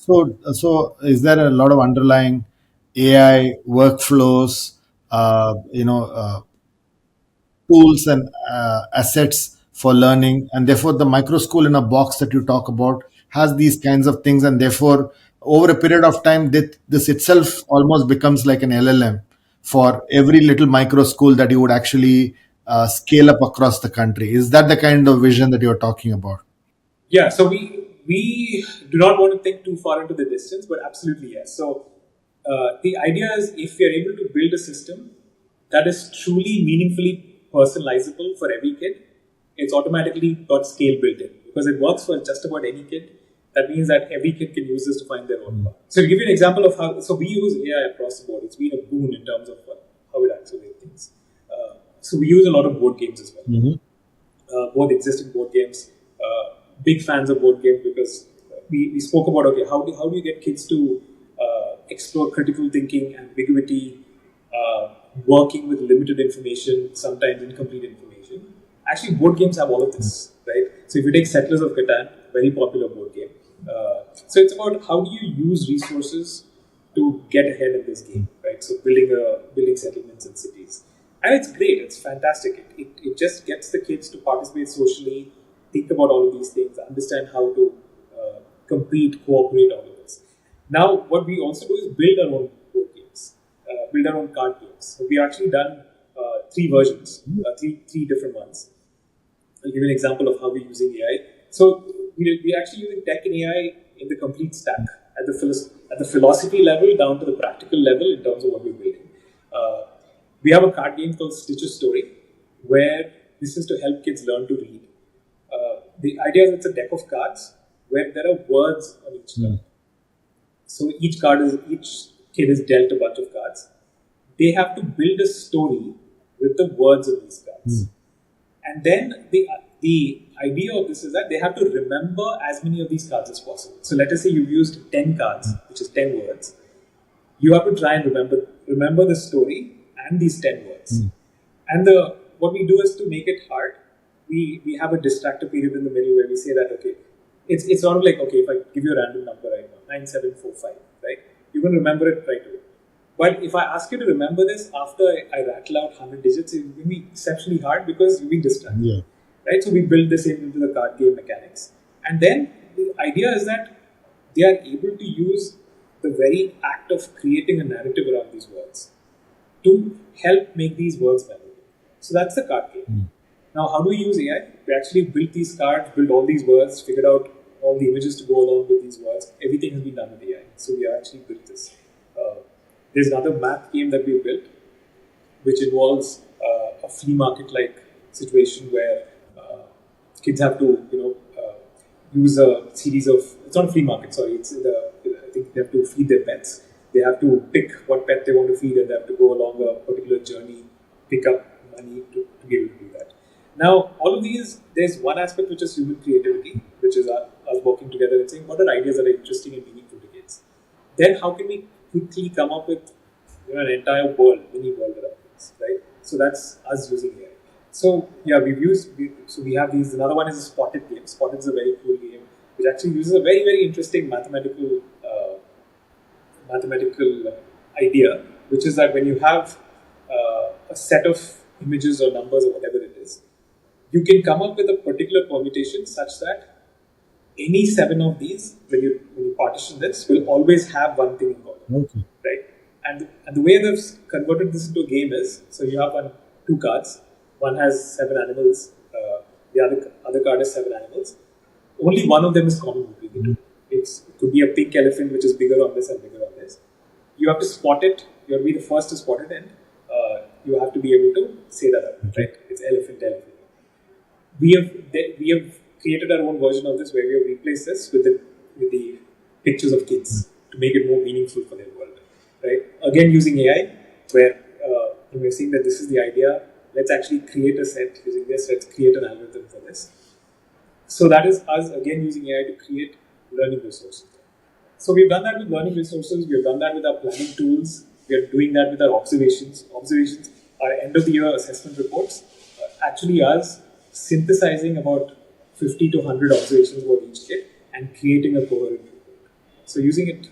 So is there a lot of underlying AI workflows, tools and assets for learning, and therefore the micro school in a box that you talk about has these kinds of things, and therefore over a period of time, this itself almost becomes like an LLM for every little micro school that you would actually scale up across the country. Is that the kind of vision that you're talking about? Yeah, so we do not want to think too far into the distance, but absolutely yes. So the idea is if we are able to build a system that is truly meaningfully personalizable for every kid, it's automatically got scale built in because it works for just about any kid. That means that every kid can use this to find their own path. So to give you an example of how, so we use AI across the board. It's been a boon in terms of how it accelerates things. So we use a lot of board games as well, both existing board games. Big fans of board games because we spoke about, okay, how do you get kids to explore critical thinking, ambiguity, working with limited information, sometimes incomplete information. Actually, board games have all of this, right? So if you take Settlers of Catan, very popular board game. So it's about how do you use resources to get ahead in this game, right? So building settlements in cities. And it's great, it's fantastic. It just gets the kids to participate socially, think about all of these things, understand how to compete, cooperate, all of this. Now, what we also do is build our own board games, build our own card games. So we actually done three versions, three different ones. I'll give you an example of how we're using AI. So we're actually using tech and AI in the complete stack, at the philosophy level down to the practical level in terms of what we're building. We have a card game called Stitch's Story, where this is to help kids learn to read. The idea is it's a deck of cards where there are words on each card. So each kid is dealt a bunch of cards. They have to build a story with the words of these cards. And then the idea of this is that they have to remember as many of these cards as possible. So let us say you've used 10 cards, which is 10 words. You have to try and remember the story and these 10 words. And what we do is to make it hard, we have a distractor period in the middle where we say that, okay, it's sort of like, okay, if I give you a random number right now, 9745, right? You can remember it right away. But if I ask you to remember this after I rattle out 100 digits, it will be exceptionally hard because you'll be distracted. Yeah. Right? So we build the same into the card game mechanics. And then the idea is that they are able to use the very act of creating a narrative around these words to help make these words memorable. So that's the card game. Now, how do we use AI? We actually built these cards, built all these words, figured out all the images to go along with these words. Everything has been done with AI. So we actually built this. There's another math game that we built, which involves a flea market-like situation where kids have to, use a series of. It's not a flea market, sorry. It's I think they have to feed their pets. They have to pick what pet they want to feed, and they have to go along a particular journey, pick up money to be able to do that. Now, all of these, there's one aspect which is human creativity, which is us working together and saying what are ideas that are interesting and meaningful to kids. Then, how can we quickly come up with an entire mini world around this, right? So that's us using AI. So yeah, we have these. Another one is a Spotted game. Spotted is a very cool game which actually uses a very very interesting mathematical idea, which is that when you have a set of images or numbers or whatever it is, you can come up with a particular permutation such that any 7 of these, when you partition this, will always have one thing in common, right? And the way they've converted this into a game is, so you have two cards. One has 7 animals. The other card has 7 animals. Only one of them is common between the two. It could be a pink elephant, which is bigger on this and bigger on this. You have to spot it. You have to be the first to spot it, and you have to be able to say that out, right? It's elephant. We have created our own version of this where we have replaced this with the pictures of kids to make it more meaningful for their world, right? Again, using AI, where we're seeing that this is the idea. Let's actually create a set using this. Let's create an algorithm for this. So that is us again using AI to create learning resources. So we've done that with learning resources. We've done that with our planning tools. We are doing that with our observations. Observations are end of the year assessment reports. Actually, us synthesizing about 50 to 100 observations about each kid and creating a coherent report. So using it